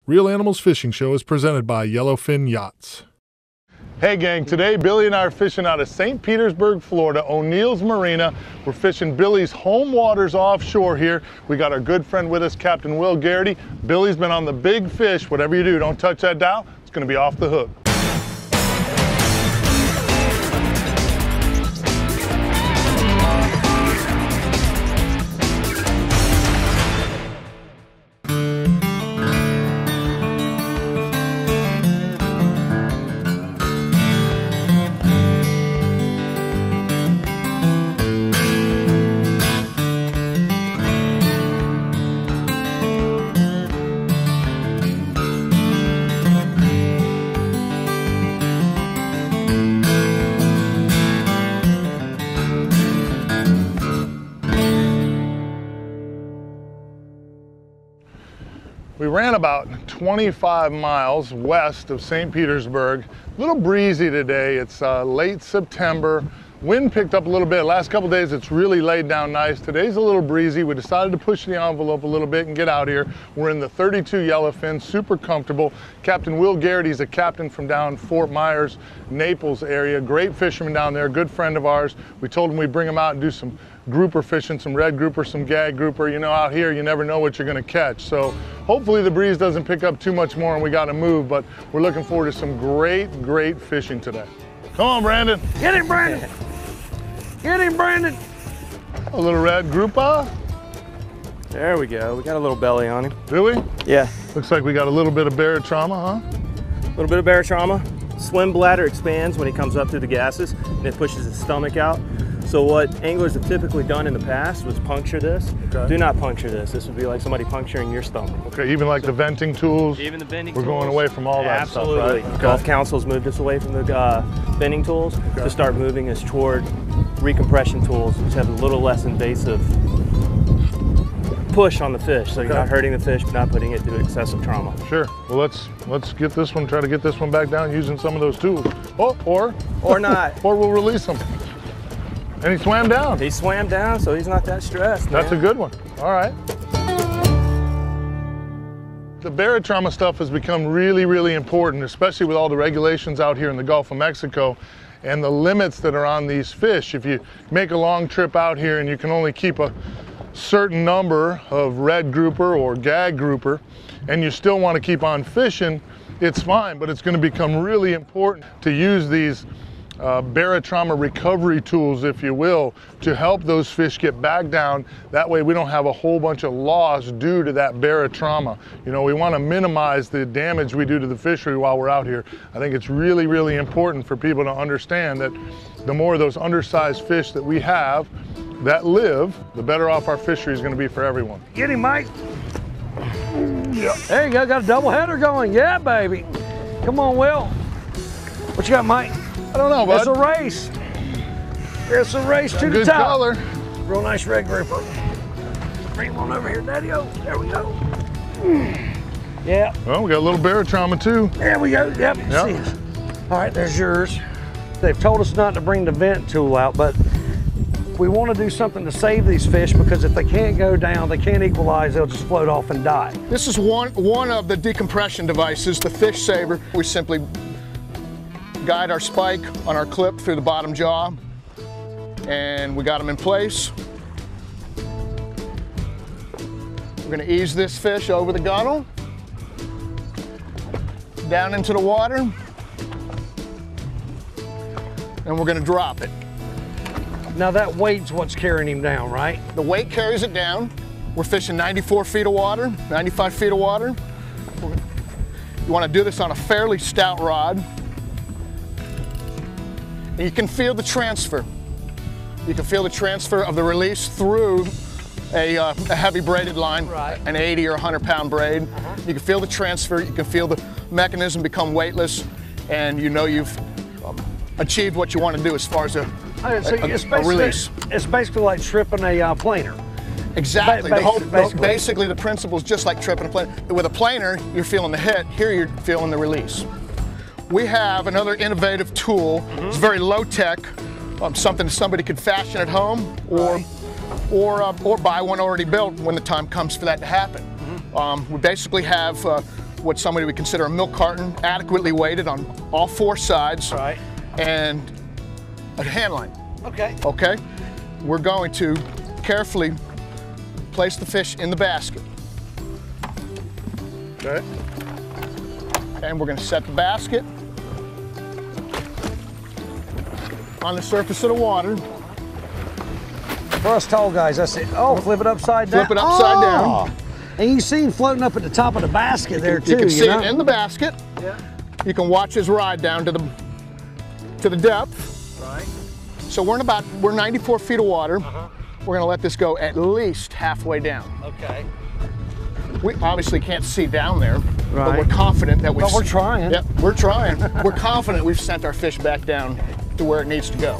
Real Animals Fishing Show is presented by Yellowfin Yachts. Hey gang, today Billy and I are fishing out of St. Petersburg, Florida, O'Neill's Marina. We're fishing Billy's home waters offshore here. We got our good friend with us, Captain Will Geraghty. Billy's been on the big fish. Whatever you do, don't touch that dial. It's gonna be off the hook. We ran about 25 miles west of St. Petersburg. A little breezy today. It's late September. Wind picked up a little bit. Last couple days it's really laid down nice. Today's a little breezy. We decided to push the envelope a little bit and get out here. We're in the 32 Yellowfin, super comfortable. Captain Will Geraghty is a captain from down Fort Myers, Naples area. Great fisherman down there, good friend of ours. We told him we'd bring him out and do some grouper fishing, some red grouper, some gag grouper. You know, out here you never know what you're gonna catch. So hopefully the breeze doesn't pick up too much more and we gotta move, but we're looking forward to some great fishing today. Come on, Brandon. Get him, Brandon. Get him, Brandon. A little red grouper. There we go. We got a little belly on him. Do we? Yeah. Looks like we got a little bit of barotrauma, huh? A little bit of barotrauma. Swim bladder expands when he comes up through the gases and it pushes his stomach out. So what anglers have typically done in the past was puncture this. Okay. Do not puncture this. This would be like somebody puncturing your stomach. Okay, even like the venting tools? Even the bending tools. We're going away from all that stuff, right? Absolutely. Okay. Golf Council's moved us away from the bending tools to start moving us toward recompression tools, which have a little less invasive push on the fish. So you're not hurting the fish, but not putting it through excessive trauma. Sure. Well, let's get this one, try to get this one back down using some of those tools. Oh, or not. Or we'll release them. And he swam down. He swam down, so he's not that stressed. That's a good one. All right. The barotrauma stuff has become really important, especially with all the regulations out here in the Gulf of Mexico and the limits that are on these fish. If you make a long trip out here and you can only keep a certain number of red grouper or gag grouper and you still want to keep on fishing, it's fine, but it's going to become really important to use these barotrauma recovery tools, if you will, to help those fish get back down. That way we don't have a whole bunch of loss due to that barotrauma. You know, we want to minimize the damage we do to the fishery while we're out here. I think it's really important for people to understand that the more of those undersized fish that we have that live, the better off our fishery is going to be for everyone. Get him, Mike. Yeah. There you go, got a double header going. Yeah, baby. Come on, Will. What you got, Mike? I don't know, bud. It's a race. It's a race to the top. Good color. Real nice red grouper. Bring him on over here, Daddy-o. There we go. Yeah. Well, we got a little barotrauma too. There we go. Yep. See. All right, there's yours. They've told us not to bring the vent tool out, but we want to do something to save these fish because if they can't go down, they can't equalize, they'll just float off and die. This is one of the decompression devices, the fish saver. We simply guide our spike on our clip through the bottom jaw, and we got them in place. We're going to ease this fish over the gunnel, down into the water, and we're going to drop it. Now that weight's what's carrying him down, right? The weight carries it down. We're fishing 94 feet of water, 95 feet of water. You want to do this on a fairly stout rod. And you can feel the transfer. You can feel the transfer of the release through a heavy braided line, an 80 or 100 pound braid. You can feel the transfer, you can feel the mechanism become weightless, and you know you've achieved what you want to do as far as a release. It's basically like tripping a planer. Exactly. Basically the principle is just like tripping a planer. With a planer, you're feeling the hit. Here you're feeling the release. We have another innovative tool. It's very low tech, something somebody could fashion at home or buy one already built when the time comes for that to happen. We basically have what somebody would consider a milk carton, adequately weighted on all 4 sides, Right. and a hand line. Okay. Okay? We're going to carefully place the fish in the basket. Okay. And we're going to set the basket on the surface of the water. For us tall guys, that's it. Oh, flip it upside down. Flip it upside down. And you see him floating up at the top of the basket there too. You can see know? it in the basket. Yeah. You can watch his ride down to the depth. Right. So we're 94 feet of water. We're going to let this go at least halfway down. Okay. We obviously can't see down there, but Right. we're confident that But we're trying. Yep, we're trying. We're confident we've sent our fish back down to where it needs to go.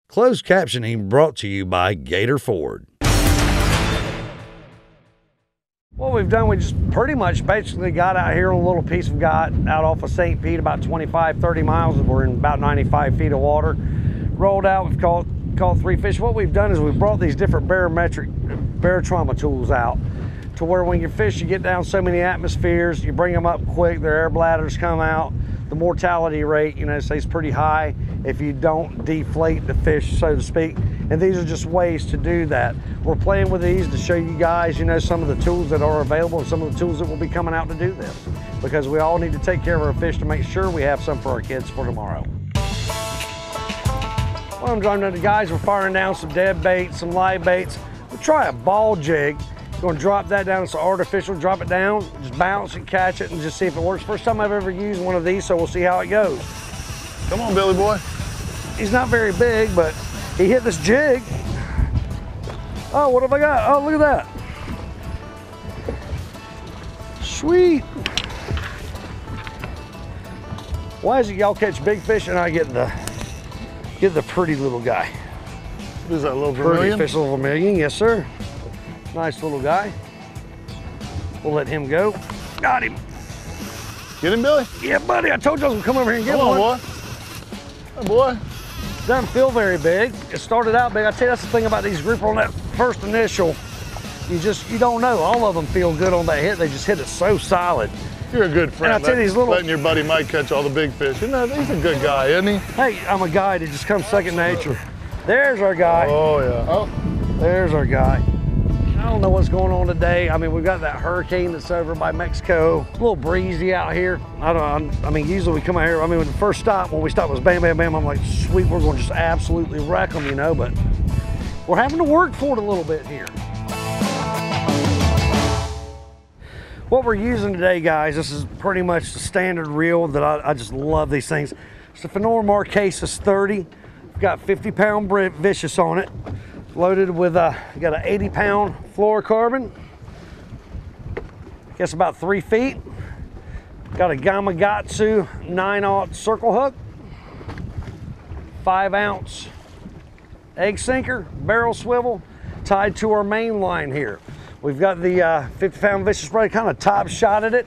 Closed captioning brought to you by Gator Ford. What we've done, we just pretty much basically got out here on a little piece of out off of St. Pete, about 25, 30 miles. We're in about 95 feet of water. Rolled out, we've caught 3 fish. What we've done is we've brought these different barotrauma tools out to where when you fish, you get down so many atmospheres, you bring them up quick, their air bladders come out. The mortality rate, stays pretty high if you don't deflate the fish, so to speak. And these are just ways to do that. We're playing with these to show you guys, some of the tools that are available and some of the tools that will be coming out to do this. Because we all need to take care of our fish to make sure we have some for our kids for tomorrow. Well, I'm driving to the guys, we're firing down some dead baits, some live baits. We'll try a ball jig. Going to drop that down, it's artificial, drop it down, just bounce and catch it and just see if it works. First time I've ever used one of these, so we'll see how it goes. Come on, Billy boy. He's not very big, but he hit this jig. Oh, what have I got? Oh, look at that. Sweet. Why is it y'all catch big fish and I get the pretty little guy? What is that, little Pretty vermilion? fish, little vermilion, yes sir. Nice little guy. We'll let him go. Got him. Get him, Billy. Yeah, buddy, I told you I was gonna come over here and get Come on, one. boy. Hey, boy. Doesn't feel very big. It started out big. I tell you, that's the thing about these grouper on that first initial. You don't know. All of them feel good on that hit. They just hit it so solid. You're a good friend. And I tell you, these little- letting your buddy Mike catch all the big fish. He's a good guy, isn't he? Hey, I'm a guy that just comes second nature. There's our guy. Oh, yeah. Oh, There's our guy. I don't know what's going on today. I mean, we've got that hurricane that's over by Mexico. It's a little breezy out here. I mean, usually we come out here, when the first stop, when we stopped was bam, bam, bam. I'm like, sweet, we're going to just absolutely wreck them, but we're having to work for it a little bit here. What we're using today, guys, this is pretty much the standard reel that I just love these things. It's the Fenor Marquesas 30. We've got 50-pound vicious on it. Loaded with got an 80-pound fluorocarbon. Guess about 3 feet. Got a Gamakatsu 9/0 circle hook. 5-ounce egg sinker, barrel swivel, tied to our main line here. We've got the 50-pound vicious braid, kind of top shotted it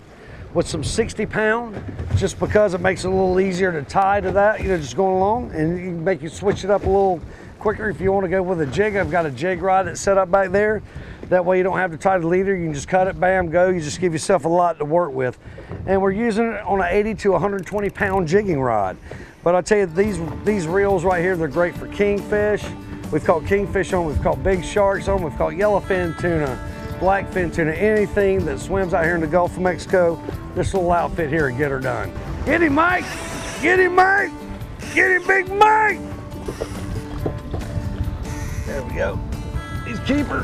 with some 60-pound, just because it makes it a little easier to tie to that, just going along, and you can make you switch it up a little quicker if you want to go with a jig. I've got a jig rod that's set up back there. That way you don't have to tie the leader. You can just cut it, bam, go. You just give yourself a lot to work with. And we're using it on an 80 to 120 pound jigging rod. But I tell you, these reels right here, they're great for kingfish. We've caught kingfish on, we've caught big sharks on, we've caught yellowfin tuna, blackfin tuna, anything that swims out here in the Gulf of Mexico. This little outfit here will get her done. Get him, Mike! Get him, Mike! Get him, Big Mike! There we go. He's keeper.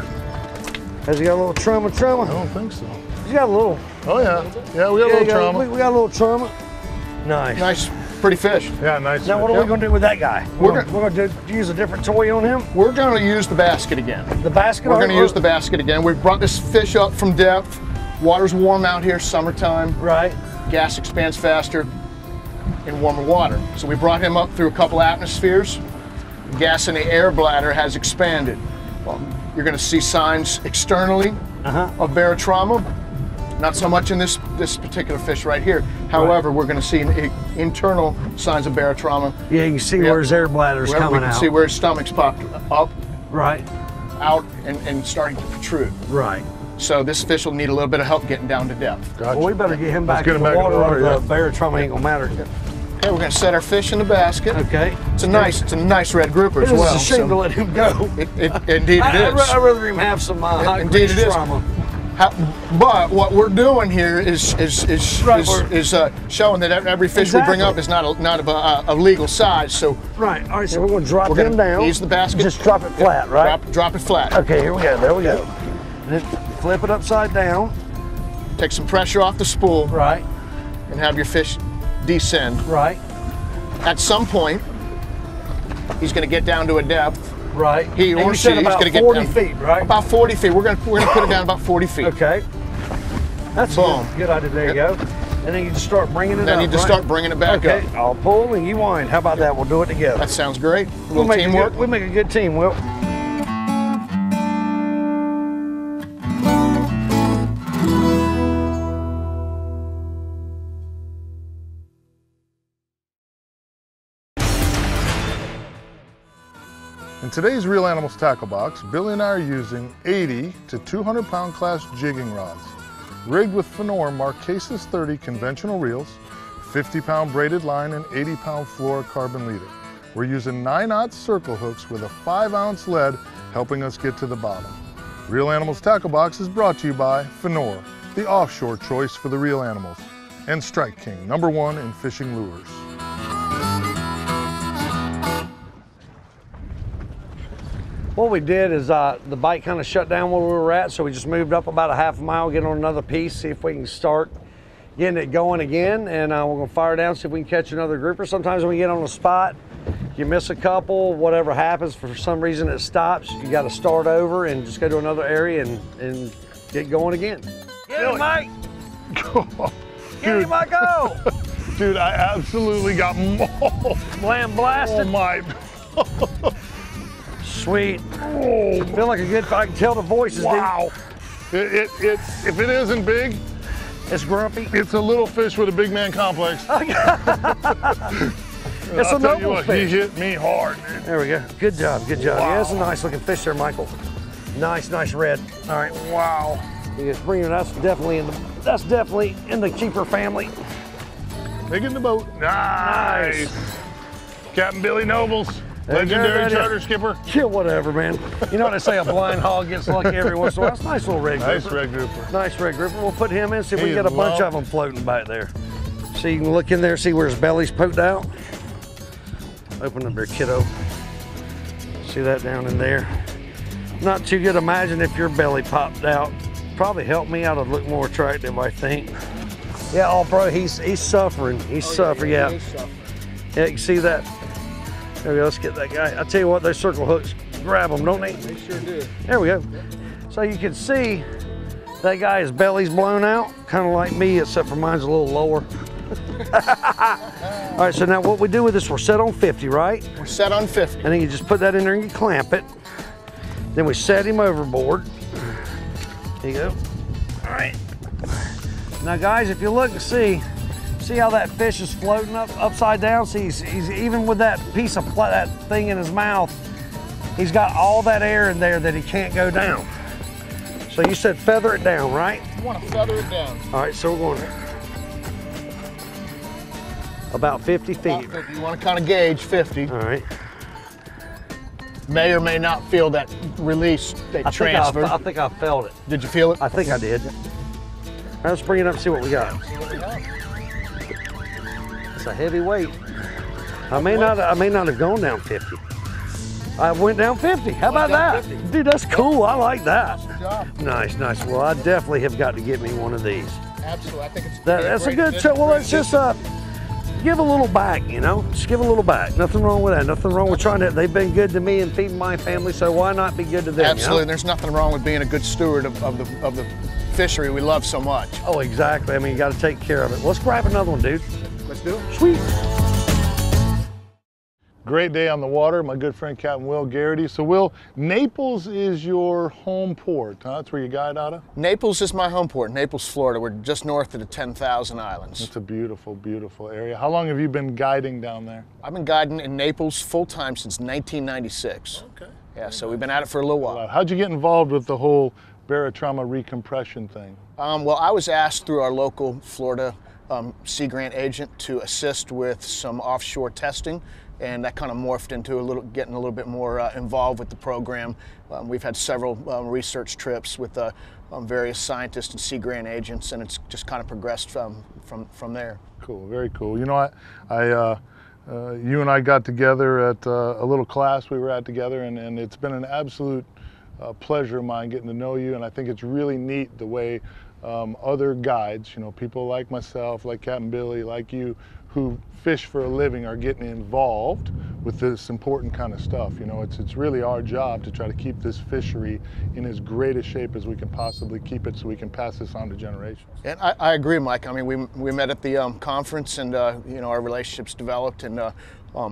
Has he got a little trauma? I don't think so. He's got a little. Oh, yeah. Yeah, we got a little trauma. We got a little trauma. Nice. nice, pretty fish. Yeah, nice. Now, what are we going to do with that guy? We're going to use a different toy on him? We're going to use the basket again. The basket? We're going to use the basket again. We've brought this fish up from depth. Water's warm out here, summertime. Right. Gas expands faster in warmer water. So we brought him up through a couple atmospheres. Gas in the air bladder has expanded. Well, you're going to see signs externally of barotrauma. Not so much in this particular fish right here. However, we're going to see internal signs of barotrauma. Yeah, you can see where his air bladder's coming We can out. see where his stomach's popped up. Right. out and starting to protrude. Right. So this fish will need a little bit of help getting down to depth. Gotcha. Well, we better get him back get in him the back in the water, water, or the barotrauma ain't gonna matter. Okay, we're gonna set our fish in the basket. Okay. It's a nice red grouper as It is well. a shame so to let him go. indeed it is. I'd rather him have some Indeed it is. trauma. But what we're doing here is showing that every fish we bring up is not of a legal size. So Right. All right. So we're gonna drop them down. Ease the basket. Just drop it flat, right? Drop it flat. Okay. Here we go. There we go. Then flip it upside down. Take some pressure off the spool. Right. And have your fish descend. Right. At some point, he's going to get down to a depth. Right. He And or you she said is about going to get 40 down. feet, right? About 40 feet. We're going to put it down about 40 feet. Okay. That's Boom. good idea. There you go. And then you just start bringing it up. Then you just right? start bringing it back Okay. up. I'll pull and you wind. How about that? We'll do it together. That sounds great. A We'll little make teamwork. we make a good team, Will. In today's Real Animals tackle box, Billy and I are using 80 to 200 pound class jigging rods, rigged with Fenor Marquesas 30 conventional reels, 50 pound braided line, and 80 pound fluorocarbon leader. We're using 9/0 circle hooks with a 5-ounce lead helping us get to the bottom. Real Animals tackle box is brought to you by Fenor, the offshore choice for the real animals, and Strike King, #1 in fishing lures. What we did is the bite kind of shut down where we were at, so we just moved up about a half a mile, get on another piece, see if we can start getting it going again, and we're gonna fire down, see if we can catch another grouper. Sometimes when we get on a spot, you miss a couple, whatever happens, for some reason it stops, you gotta start over and just go to another area and get going again. Get him, Mike! Get him, Mike, go! Dude, I absolutely got mauled. Slam blasted. Oh my. Sweet. Oh, feel like a good, I can tell the voices. Wow. If it isn't big, It's grumpy. it's a little fish with a big man complex. It's a tell you noble what, fish. he hit me hard, man. There we go. Good job, good job. Wow. Yeah, that's a nice looking fish there, Michael. Nice red. All right. Wow. You just bring it. That's definitely in the keeper family. They get in the boat. Nice. Captain Billy Nobles, There you go, legendary right charter there. skipper. Yeah, whatever, man. You know what they say, a blind hog gets lucky every once in a while. That's a nice little red grouper. Nice red grouper. Nice red grouper. We'll put him in, see if we He can get a is bunch low. of them floating back there. So you can look in there, see where his belly's poked out. Open up there, kiddo. See that down in there? Not too good. Imagine if your belly popped out. Probably help me out to look more attractive, I think. Yeah, oh bro, he's suffering. He's suffering, yeah. He's suffering. Yeah, you can see that. There we go, let's get that guy. I tell you what, those circle hooks grab them, don't they? They sure do. There we go. So you can see that guy's belly's blown out, kind of like me, except for mine's a little lower. All right, so now what we do with this, we're set on 50, right? We're set on 50. And then you just put that in there and you clamp it. Then we set him overboard. There you go. All right. Now guys, if you look and see how that fish is floating upside down? See, he's even with that piece of that thing in his mouth, he's got all that air in there that he can't go down. So you said feather it down, right? You want to feather it down. All right, so we're going about 50 feet. You want to kind of gauge 50. All right. May or may not feel that release, that transfer. I think I felt it. Did you feel it? I think I did. All right, let's bring it up and see what we got. It's a heavy weight. I may not have gone down 50. I went down 50. How about that? 50. Dude, that's cool. I like that. Good job. Nice. Well, I definitely have got to get me one of these. Absolutely. I think it's That's a good tip. Well, let's just give a little back, you know? Just give a little back. Nothing wrong with that. Nothing wrong with trying to. They've been good to me and feeding my family, so why not be good to them? Absolutely. You know? There's nothing wrong with being a good steward of the fishery we love so much. Oh, exactly. I mean, you got to take care of it. Let's grab another one, dude. Let's do it. Sweet. Great day on the water, my good friend Captain Will Geraghty. So Will, Naples is your home port, huh? That's where you guide out of? Naples is my home port, Naples, Florida. We're just north of the 10,000 islands. It's a beautiful, beautiful area. How long have you been guiding down there? I've been guiding in Naples full-time since 1996. Okay. Yeah, so we've been at it for a little while. How'd you get involved with the whole barotrauma recompression thing? Well, I was asked through our local Florida Sea Grant agent to assist with some offshore testing, and that kind of morphed into getting a little bit more involved with the program. We've had several research trips with various scientists and Sea Grant agents, and it's just kind of progressed from there. Cool, very cool. You know, you and I got together at a little class we were at together, and it's been an absolute pleasure of mine getting to know you, and I think it's really neat the way other guides, you know, people like myself, like Captain Billy, like you, who fish for a living are getting involved with this important kind of stuff. You know, it's really our job to try to keep this fishery in as great a shape as we can possibly keep it so we can pass this on to generations. And I agree, Mike. I mean, we met at the conference, and you know, our relationships developed, and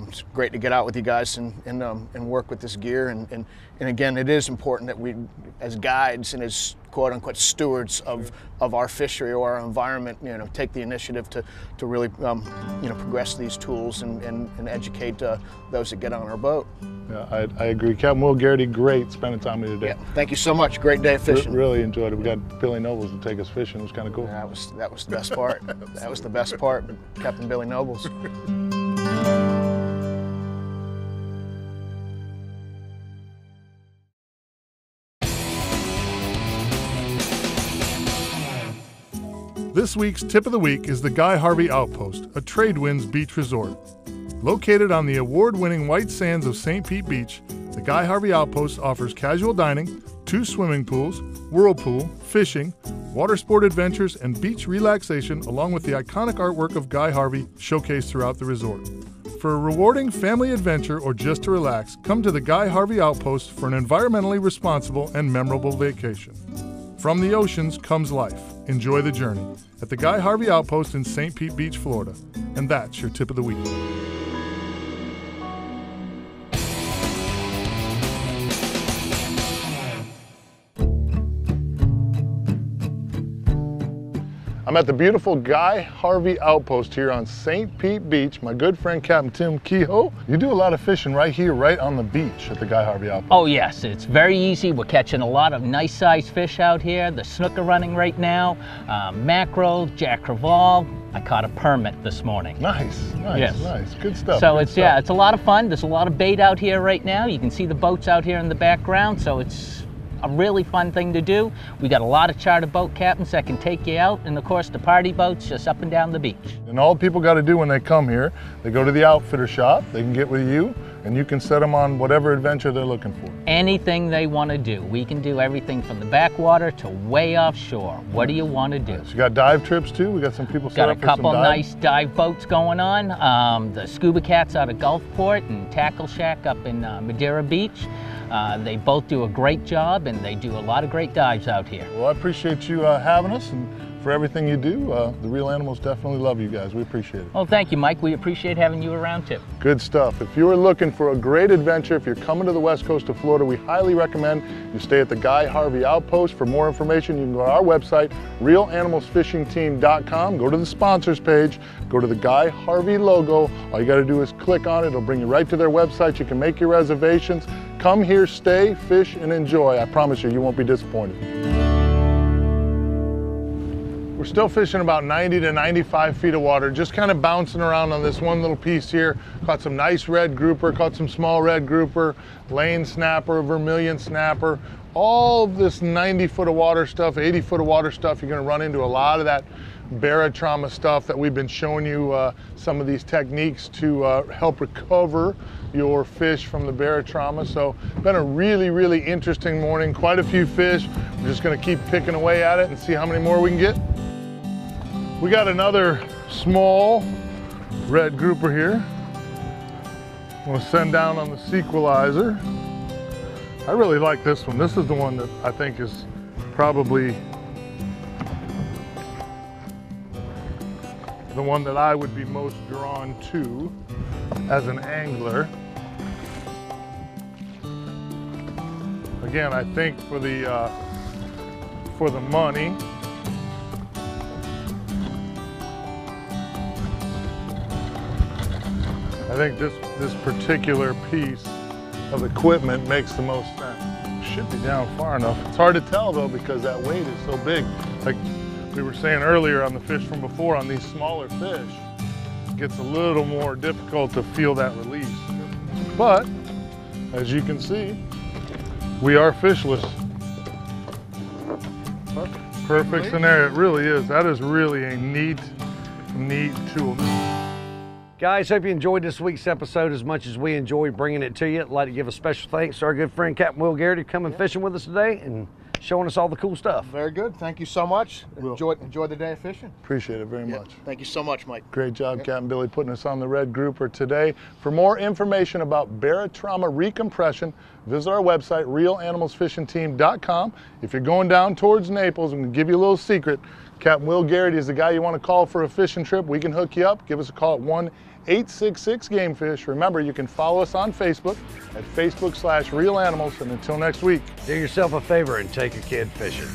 it's great to get out with you guys and work with this gear. And again, it is important that we, as guides and as quote-unquote stewards of our fishery or our environment, you know, take the initiative to really you know, progress these tools and educate those that get on our boat. Yeah, I agree. Captain Will Geraghty, great spending time with you today. Yeah, thank you so much. Great day of fishing. Really enjoyed it. We got Billy Nobles to take us fishing. It was kind of cool. Yeah, that was the best part. That was the best part, Captain Billy Nobles. This week's tip of the week is the Guy Harvey Outpost, a Tradewinds beach resort. Located on the award-winning white sands of St. Pete Beach, the Guy Harvey Outpost offers casual dining, 2 swimming pools, whirlpool, fishing, water sport adventures, and beach relaxation, along with the iconic artwork of Guy Harvey showcased throughout the resort. For a rewarding family adventure or just to relax, come to the Guy Harvey Outpost for an environmentally responsible and memorable vacation. From the oceans comes life. Enjoy the journey at the Guy Harvey Outpost in St. Pete Beach, Florida. And that's your tip of the week. I'm at the beautiful Guy Harvey Outpost here on St. Pete Beach. My good friend Captain Tim Kehoe. You do a lot of fishing right here, right on the beach at the Guy Harvey Outpost. Oh yes, it's very easy. We're catching a lot of nice sized fish out here. The snook are running right now, mackerel, jack crevalle. I caught a permit this morning. Nice, nice, yes. Nice, good stuff. So good it's stuff. Yeah, it's a lot of fun. There's a lot of bait out here right now. You can see the boats out here in the background, so it's a really fun thing to do. We got a lot of charter boat captains that can take you out, and of course the party boats just up and down the beach. And all people got to do when they come here, they go to the outfitter shop, they can get with you, and you can set them on whatever adventure they're looking for. Anything they want to do. We can do everything from the backwater to way offshore. What do you want to do? So you got dive trips too? We got some people set Got a up for some couple dive? nice dive boats going on. The Scuba Cats out of Gulfport and Tackle Shack up in Madeira Beach. They both do a great job, and they do a lot of great dives out here. Well, I appreciate you having us, and for everything you do. The Real Animals definitely love you guys. We appreciate it. Well, thank you, Mike. We appreciate having you around too. Good stuff. If you are looking for a great adventure, if you're coming to the west coast of Florida, we highly recommend you stay at the Guy Harvey Outpost. For more information, you can go to our website, realanimalsfishingteam.com. Go to the sponsors page, go to the Guy Harvey logo. All you got to do is click on it. It'll bring you right to their website. You can make your reservations. Come here, stay, fish, and enjoy. I promise you, you won't be disappointed. We're still fishing about 90 to 95 feet of water, just kind of bouncing around on this one little piece here. Caught some nice red grouper, caught some small red grouper, lane snapper, vermilion snapper. All of this 90 foot of water stuff, 80 foot of water stuff, you're gonna run into a lot of that barotrauma stuff that we've been showing you some of these techniques to help recover your fish from the barotrauma. So been a really, really interesting morning. Quite a few fish. We're just gonna keep picking away at it and see how many more we can get. We got another small red grouper here. I'm gonna send down on the sequelizer. I really like this one. This is the one that I think is probably the one that I would be most drawn to as an angler. Again, I think for the money, I think this particular piece of equipment makes the most sense. Should be down far enough. It's hard to tell though because that weight is so big. Like we were saying earlier on the fish from before, on these smaller fish, it gets a little more difficult to feel that release. But as you can see, we are fishless. Perfect scenario, it really is. That is really a neat tool. Guys, hope you enjoyed this week's episode as much as we enjoyed bringing it to you. I'd like to give a special thanks to our good friend Captain Will Geraghty coming fishing with us today and showing us all the cool stuff. Very good. Thank you so much. Enjoy the day of fishing. Appreciate it very much. Thank you so much, Mike. Great job, Captain Billy, putting us on the red grouper today. For more information about barotrauma recompression, visit our website, realanimalsfishingteam.com. If you're going down towards Naples, I'm going to give you a little secret. Captain Will Geraghty is the guy you want to call for a fishing trip. We can hook you up. Give us a call at 1-866-GAMEFISH. Remember, you can follow us on Facebook at Facebook/RealAnimals. And until next week, do yourself a favor and take a kid fishing.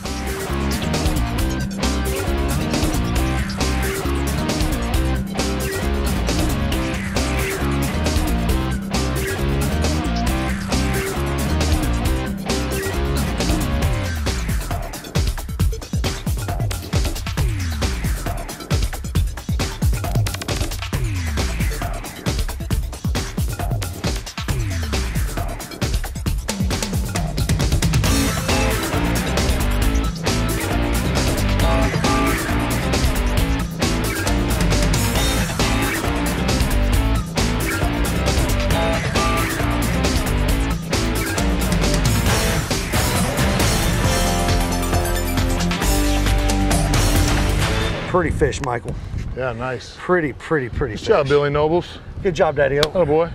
Pretty fish, Michael. yeah, nice. Pretty Good fish. job, Billy Nobles. Good job, Daddy-O. Oh boy.